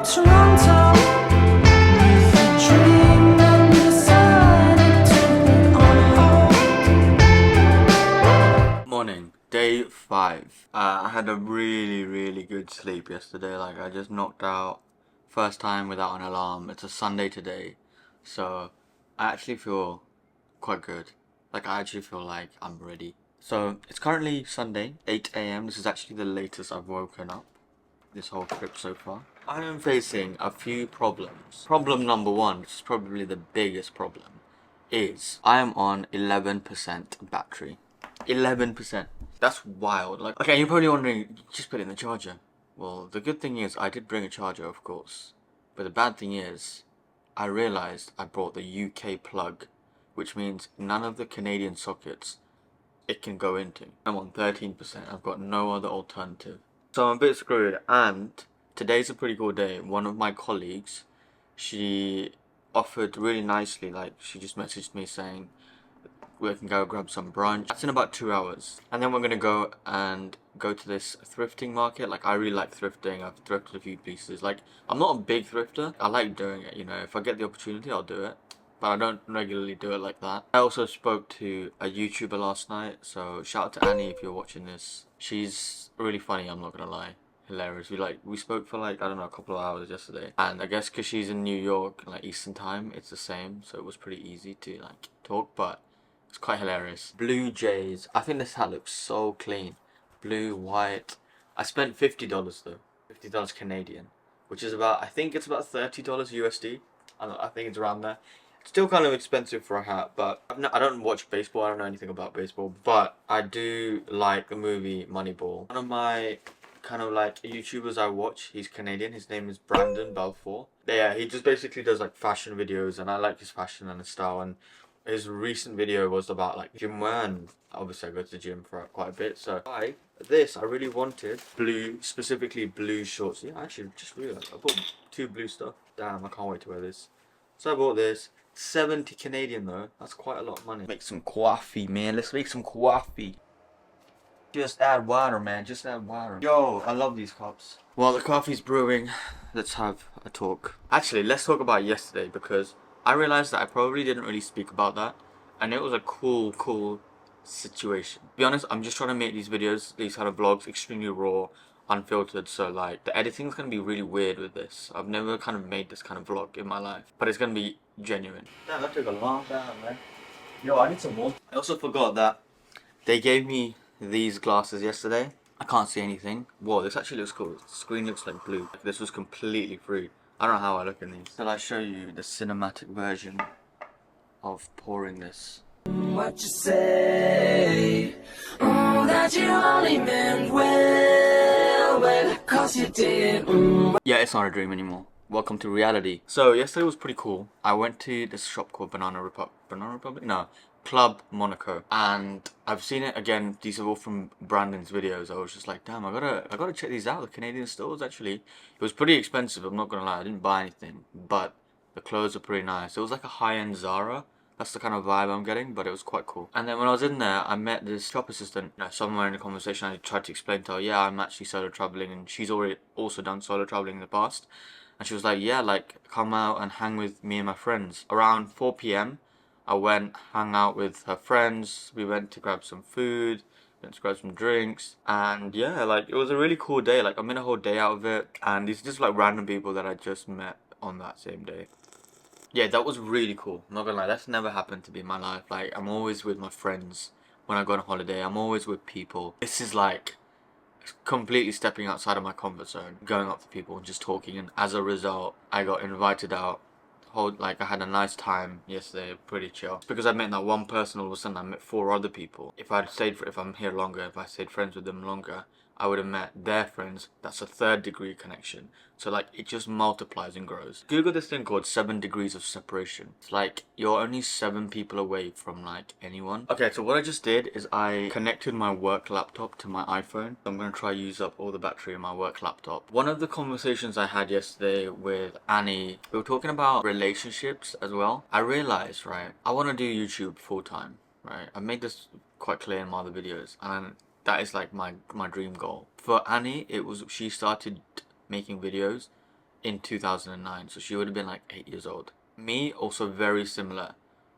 Toronto. Dream and decided to be on hold. Morning, day 5. I had a really good sleep yesterday. Like, I just knocked out first time without an alarm. It's a Sunday today, so I actually feel quite good. Like, I actually feel like I'm ready. So it's currently Sunday, 8 a.m. This is actually the latest I've woken up this whole trip so far. I am facing a few problems. Problem number 1, which is probably the biggest problem, is I am on 11% battery. 11%. That's wild. Like, okay, you're probably wondering, just put it in the charger. Well, the good thing is I did bring a charger, of course. But the bad thing is, I realized I brought the UK plug, which means none of the Canadian sockets it can go into. I'm on 13%. I've got no other alternative. So I'm a bit screwed, and today's a pretty cool day. One of my colleagues, she offered really nicely, like, she just messaged me saying we can go grab some brunch. That's in about 2 hours. And then we're gonna go to this thrifting market. Like, I really like thrifting. I've thrifted a few pieces. Like, I'm not a big thrifter. I like doing it, you know. If I get the opportunity, I'll do it. But I don't regularly do it like that. I also spoke to a YouTuber last night, so shout out to Annie if you're watching this. She's really funny, I'm not gonna lie. Hilarious. We spoke for like, I don't know, a couple of hours yesterday. And I guess because she's in New York, like Eastern time, it's the same. So it was pretty easy to like talk, but it's quite hilarious. Blue Jays. I think this hat looks so clean. Blue, white. I spent $50 though. $50 Canadian. Which is about, I think it's about $30 USD. I think it's around there. Still kind of expensive for a hat, but I don't watch baseball. I don't know anything about baseball, but I do like the movie Moneyball. One of my kind of like YouTubers I watch, he's Canadian. His name is Brandon Belfour. Yeah, he just basically does like fashion videos, and I like his fashion and his style. And his recent video was about like gym wear, and obviously I go to the gym for quite a bit. So I really wanted blue, specifically blue shorts. Yeah, I actually just realized I bought 2 blue stuff. Damn, I can't wait to wear this. So I bought this. 70 Canadian though, that's quite a lot of money. Make some coffee, man. Let's make some coffee. Just add water, man. Just add water. Yo, I love these cups. While the coffee's brewing, let's have a talk. Actually, let's talk about yesterday, because I realized that I probably didn't really speak about that, and it was a cool situation. To be honest, I'm just trying to make these videos, these kind of vlogs, extremely raw, unfiltered, so like the editing's gonna be really weird with this. I've never kind of made this kind of vlog in my life, but it's gonna be genuine. Damn, that took a long time, man. Yo, I need some more. I also forgot that they gave me these glasses yesterday. I can't see anything. Whoa, this actually looks cool. The screen looks like blue. This was completely free. I don't know how I look in these. Shall I show you the cinematic version of pouring this? What you say? Oh, that you only meant well, cause you did. Yeah, it's not a dream anymore. Welcome to reality. So yesterday was pretty cool. I went to this shop called Banana Republic? No, Club Monaco. And I've seen it again. These are all from Brandon's videos. I was just like, damn, I gotta check these out. The Canadian stores actually. It was pretty expensive, I'm not gonna lie. I didn't buy anything, but the clothes are pretty nice. It was like a high-end Zara. That's the kind of vibe I'm getting, but it was quite cool. And then when I was in there, I met this shop assistant. You know, somewhere in the conversation, I tried to explain to her, yeah, I'm actually solo traveling, and she's already also done solo traveling in the past. And she was like, yeah, like, come out and hang with me and my friends. Around 4 p.m, I went, hung out with her friends. We went to grab some food, went to grab some drinks. And yeah, like, it was a really cool day. Like, I made a whole day out of it. And these are just like random people that I just met on that same day. Yeah, that was really cool. I'm not gonna lie, that's never happened to me in my life. Like, I'm always with my friends when I go on holiday. I'm always with people. This is like completely stepping outside of my comfort zone, going up to people and just talking, and as a result I got invited out. I had a nice time yesterday, pretty chill. Because I met that one person, all of a sudden I met 4 other people. If I'm here longer, if I stayed friends with them longer, I would have met their friends. That's a 3rd degree connection. So like, it just multiplies and grows. Google this thing called 7 degrees of separation. It's like, you're only 7 people away from like anyone. Okay, so what I just did is I connected my work laptop to my iPhone. I'm gonna try use up all the battery in my work laptop. One of the conversations I had yesterday with Annie, we were talking about relationships as well. I realized, right, I wanna do YouTube full time, right? I made this quite clear in my other videos, and that is like my dream goal. For Annie, she started making videos in 2009, so she would have been like 8 years old. Me, also very similar.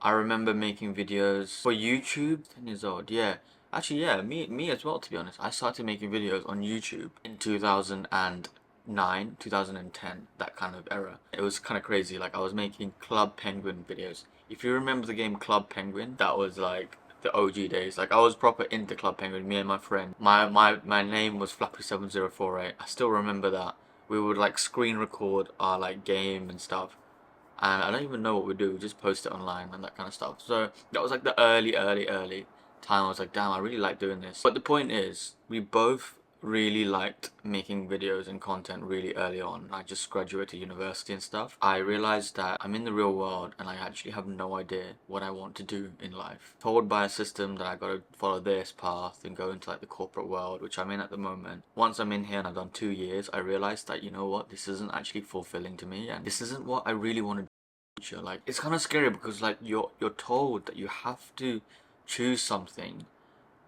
I remember making videos for YouTube, 10 years old, yeah. Actually, yeah, me as well, to be honest. I started making videos on YouTube in 2009, 2010, that kind of era. It was kind of crazy, like I was making Club Penguin videos. If you remember the game Club Penguin, that was like the OG days. Like I was proper into Club Penguin, me and my friend. My name was Flappy7048. I still remember that. We would like screen record our like game and stuff. And I don't even know what we do. We just post it online and that kind of stuff. So that was like the early time. I was like, damn, I really like doing this. But the point is, we both really liked making videos and content really early on. I just graduated university and stuff. I realized that I'm in the real world and I actually have no idea what I want to do in life. Told by a system that I gotta follow this path and go into like the corporate world, which I'm in at the moment. Once I'm in here and I've done 2 years, I realized that, you know what, this isn't actually fulfilling to me and this isn't what I really want to do. Like, it's kind of scary because like you're told that you have to choose something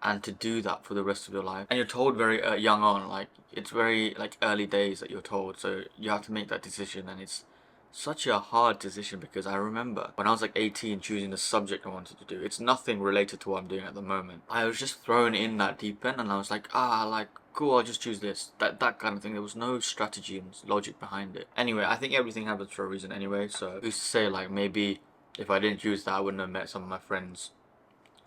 and to do that for the rest of your life, and you're told very young on, like it's very like early days that you're told, so you have to make that decision. And it's such a hard decision because I remember when I was like 18 choosing the subject I wanted to do. It's nothing related to what I'm doing at the moment. I was just thrown in that deep end and I was like, like cool, I'll just choose this, that kind of thing. There was no strategy and logic behind it. Anyway, I think everything happens for a reason anyway, so who's to say, like maybe if I didn't choose that I wouldn't have met some of my friends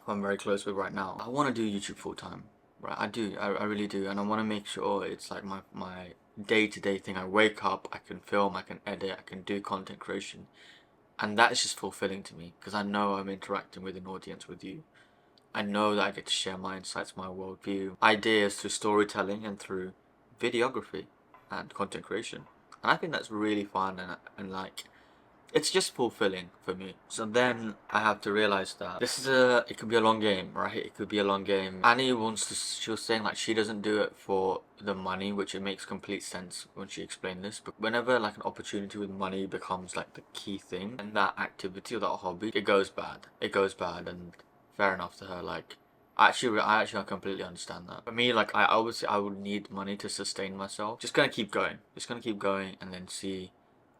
who I'm very close with right now. I want to do YouTube full time, right? I do, I really do, and I want to make sure it's like my day-to-day thing. I wake up, I can film, I can edit, I can do content creation, and that is just fulfilling to me because I know I'm interacting with an audience, with you. I know that I get to share my insights, my worldview, ideas through storytelling and through videography and content creation. And I think that's really fun and like, it's just fulfilling for me. So then I have to realize that it could be a long game, right? It could be a long game. Annie she was saying like she doesn't do it for the money, which it makes complete sense when she explained this. But whenever like an opportunity with money becomes like the key thing, and that activity or that hobby, it goes bad. It goes bad, and fair enough to her. Like, I completely understand that. For me, like, I would need money to sustain myself. Just gonna keep going. Just gonna keep going and then see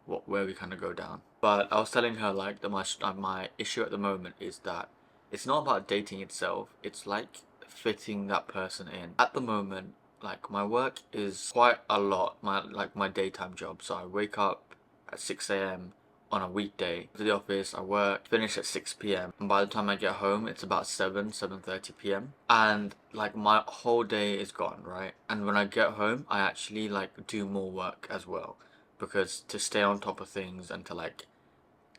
where we kind of go down. But I was telling her like that my issue at the moment is that it's not about dating itself. It's like fitting that person in. At the moment, like my work is quite a lot. My daytime job. So I wake up at 6 a.m. on a weekday. To the office, I work, finish at 6 p.m. and by the time I get home, it's about 7:30 p.m. and like my whole day is gone, right? And when I get home, I actually like do more work as well, because to stay on top of things and to like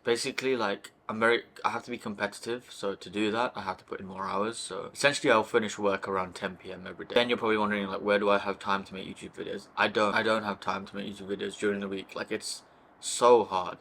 basically like I have to be competitive, so to do that I have to put in more hours. So essentially I'll finish work around 10 p.m. every day. Then you're probably wondering like, where do I have time to make YouTube videos? I don't have time to make YouTube videos during the week. Like, it's so hard.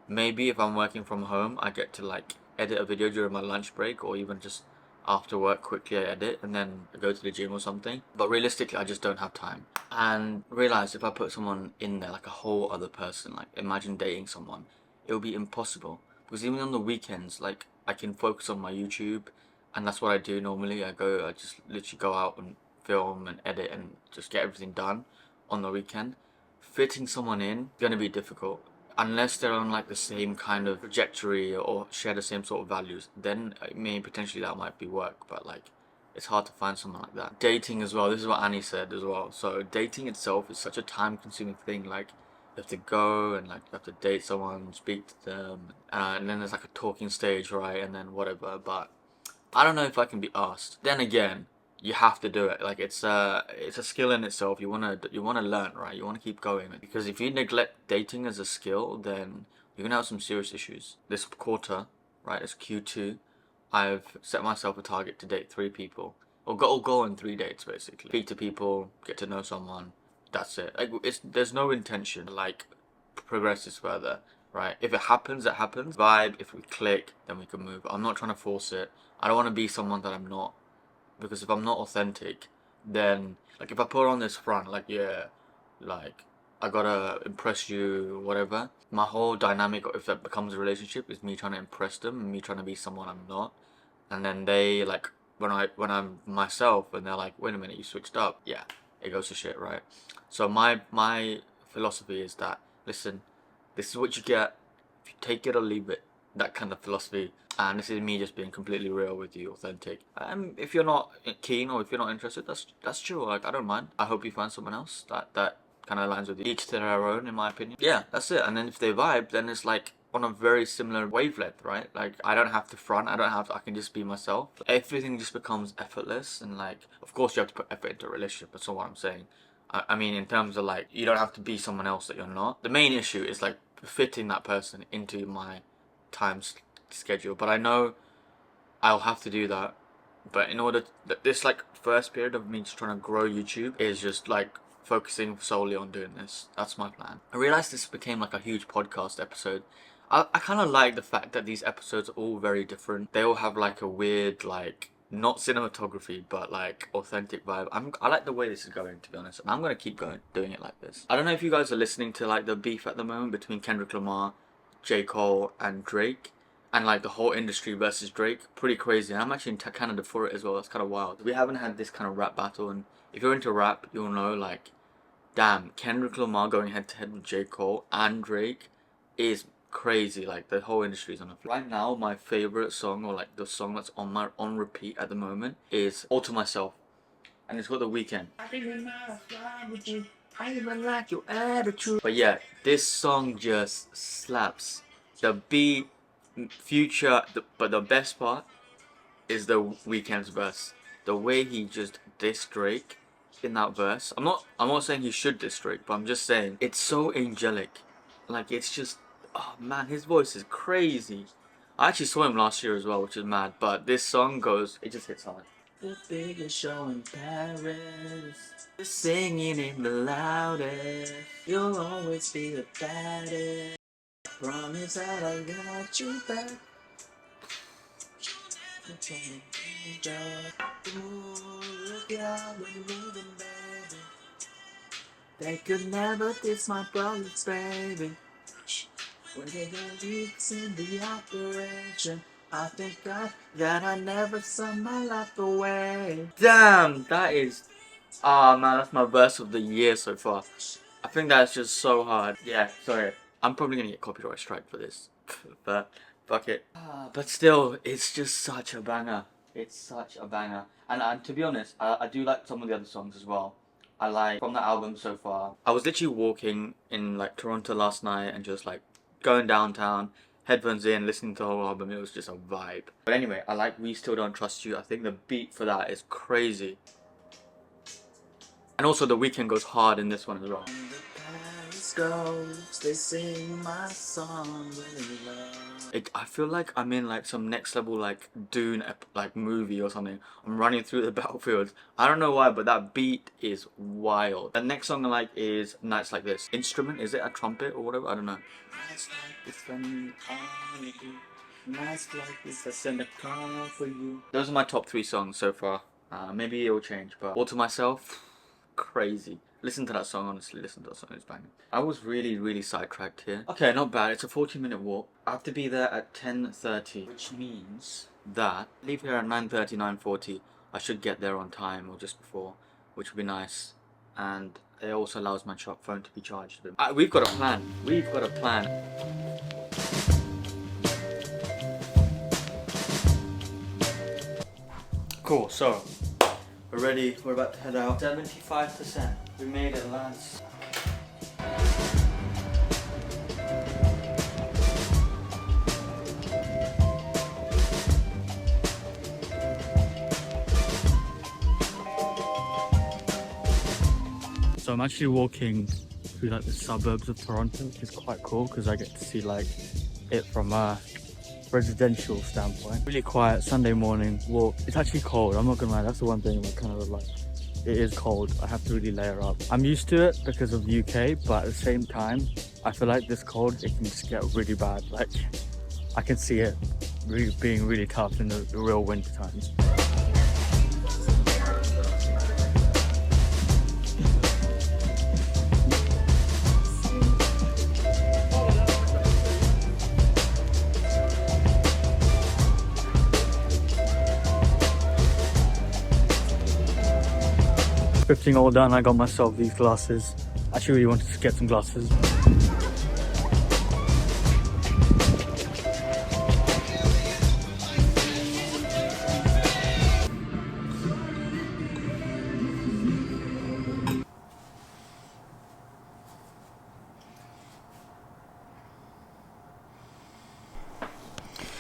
Maybe if I'm working from home I get to like edit a video during my lunch break, or even just after work quickly I edit and then I go to the gym or something. But realistically I just don't have time. And realize if I put someone in there, like a whole other person, like imagine dating someone, it will be impossible. Because even on the weekends, like I can focus on my YouTube, and that's what I do normally. I just literally go out and film and edit and just get everything done on the weekend. Fitting someone in is gonna be difficult. Unless they're on like the same kind of trajectory or share the same sort of values, then potentially that might be work, but like it's hard to find someone like that. Dating as well, this is what Annie said as well. So dating itself is such a time consuming thing. Like, you have to go and like you have to date someone, speak to them, and then there's like a talking stage, right? And then whatever. But I don't know if I can be asked. Then again, you have to do it. Like, it's a skill in itself. You wanna learn, right? You wanna keep going, because if you neglect dating as a skill, then you're gonna have some serious issues. This quarter, right? It's Q2. I've set myself a target to date 3 people, or go on 3 dates basically. Speak to people, get to know someone. That's it. Like, there's no intention like progress this further, right? If it happens, it happens. Vibe. If we click, then we can move. I'm not trying to force it. I don't want to be someone that I'm not, because if I'm not authentic, then like if I put on this front, like yeah, like I gotta impress you, whatever. My whole dynamic, if that becomes a relationship, is me trying to impress them and me trying to be someone I'm not. And then they like when I'm myself and they're like, wait a minute, you switched up. Yeah, it goes to shit, right? So my philosophy is that listen, this is what you get. If you take it or leave it, that kind of philosophy. And this is me just being completely real with you, authentic. If you're not keen or if you're not interested, that's true. Like, I don't mind. I hope you find someone else that kind of aligns with you. Each to their own, in my opinion. Yeah, that's it. And then if they vibe, then it's like on a very similar wavelength, right? Like, I don't have to front. I can just be myself. Everything just becomes effortless. And like, of course, you have to put effort into a relationship. That's all I'm saying. I mean, in terms of like, you don't have to be someone else that you're not. The main issue is like fitting that person into my time schedule. But I know I'll have to do that. But in order to, this like first period of me just trying to grow YouTube is just like focusing solely on doing this. That's my plan. I realized this became like a huge podcast episode. I kind of like the fact that these episodes are all very different. They all have like a weird, like, not cinematography, but like authentic vibe. I like the way this is going, to be honest, and I'm gonna keep doing it like this. I don't know if you guys are listening to like the beef at the moment between Kendrick Lamar, J.Cole, and Drake, and like the whole industry versus Drake. Pretty crazy. And I'm actually in Canada for it as well. That's kind of wild. We haven't had this kind of rap battle, and if you're into rap, you'll know, like, damn, Kendrick Lamar going head to head with J. Cole and Drake is crazy. Like, the whole industry's on a flip. Right now, my favorite song, or like the song that's on repeat at the moment, is All to Myself, and it's got The Weeknd. I even like your attitude. But yeah, this song just slaps. The beat, Future, but the best part is The Weeknd's verse. The way he just dissed Drake in that verse. I'm not saying he should diss Drake, but I'm just saying it's so angelic. Like, it's just, oh man, his voice is crazy. I actually saw him last year as well, which is mad. But this song it just hits hard. The biggest show in Paris, the singing in the loudest. You'll always be the baddest. Promise that I got you back. They could never diss my brothers, baby. When they got leaks in the operation, I thank God that I never saw my life away. Damn, that is... Ah, man, that's my verse of the year so far. I think that's just so hard. Yeah, sorry. I'm probably gonna get copyright strike for this. But, fuck it. But still, it's just such a banger. It's such a banger. And to be honest, I do like some of the other songs as well. I like from the album so far. I was literally walking in like Toronto last night and just like going downtown, headphones in, listening to the whole album. It was just a vibe. But anyway, I like We Still Don't Trust You. I think the beat for that is crazy. And also The Weeknd goes hard in this one as well. They sing my song really loud. I feel like I'm in like some next level like Dune like movie or something. I'm running through the battlefields. I don't know why, but that beat is wild. The next song I like is Nights Like This. Instrument, is it a trumpet or whatever? I don't know. Nights like this when you nights like this I send a call for you. Those are my top 3 songs so far. Maybe it will change, but All to Myself, crazy. Listen to that song, honestly, listen to that song, it's banging. I was really sidetracked here. Okay, not bad, it's a 40-minute walk. I have to be there at 10:30, which means that I leave here at 9:30, 9:40. I should get there on time or just before, which would be nice. And it also allows my phone to be charged. We've got a plan. We've got a plan. Cool, so we're ready, we're about to head out. 75%. We made it, lads. So I'm actually walking through like the suburbs of Toronto, which is quite cool because I get to see like it from a residential standpoint. Really quiet Sunday morning walk. It's actually cold, I'm not gonna lie, that's the one thing that kind of like, it is cold. I have to really layer up. I'm used to it because of the UK, but at the same time, I feel like this cold, it can just get really bad. Like, I can see it really being really tough in the real winter times. Thrifting all done, I got myself these glasses. I actually really wanted to get some glasses.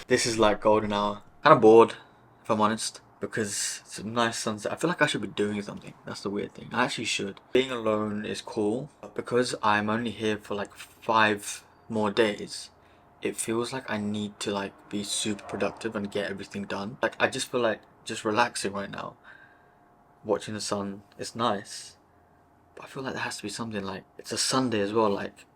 This is like golden hour. Kind of bored, if I'm honest, because it's a nice sunset. I feel like I should be doing something. That's the weird thing. I actually should. Being alone is cool, but because I'm only here for like 5 more days, it feels like I need to like be super productive and get everything done. Like I just feel like just relaxing right now, watching the sun is nice, but I feel like there has to be something. Like it's a Sunday as well, like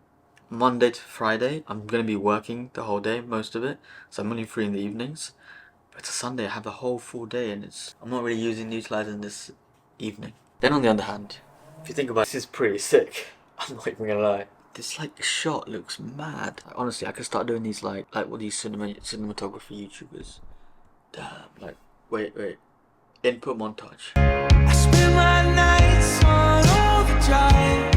Monday to Friday I'm gonna be working the whole day, most of it, so I'm only free in the evenings. But it's a Sunday, I have the whole full day, and I'm not really utilizing this evening. Then on the other hand, if you think about it, this is pretty sick. I'm not even gonna lie. This like shot looks mad. Like, honestly, I could start doing these like what these cinematography YouTubers. Damn, like wait. Input montage. I spend my nights on overdrive.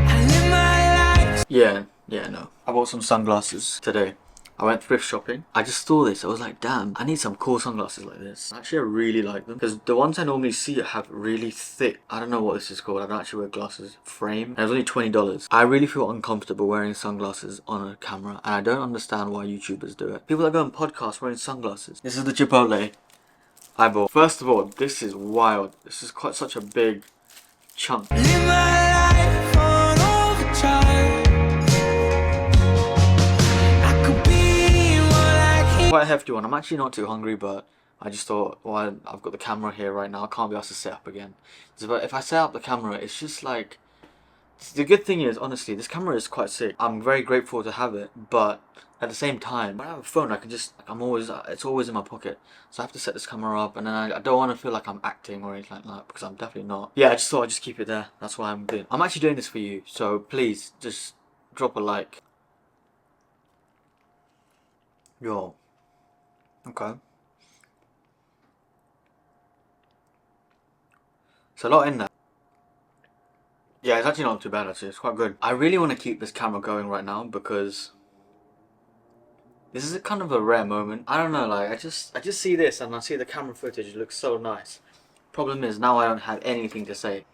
I live my life. Yeah, no. I bought some sunglasses today. I went thrift shopping. I just saw this. I was like, damn, I need some cool sunglasses like this. Actually, I really like them. Because the ones I normally see have really thick, I don't know what this is called. I don't actually wear glasses. Frame. And it was only $20. I really feel uncomfortable wearing sunglasses on a camera. And I don't understand why YouTubers do it. People that go on podcasts wearing sunglasses. This is the Chipotle I bought. First of all, this is wild. This is quite such a big chunk. Live my life on overdrive. I could be what I can. Quite a hefty one. I'm actually not too hungry, but I just thought, well, I've got the camera here right now. I can't be asked to set up again. So if I set up the camera, it's just like... The good thing is, honestly, this camera is quite sick. I'm very grateful to have it, but at the same time, when I have a phone, I can just... it's always in my pocket. So I have to set this camera up, and then I don't want to feel like I'm acting or anything like that, because I'm definitely not. Yeah, I just thought I'd just keep it there. That's why I'm doing. I'm actually doing this for you, so please, just drop a like. Yo. Okay. It's a lot in there. Yeah, it's actually not too bad actually, it's quite good. I really want to keep this camera going right now because this is a kind of a rare moment. I don't know, like I just see this and I see the camera footage, it looks so nice. Problem is now I don't have anything to say.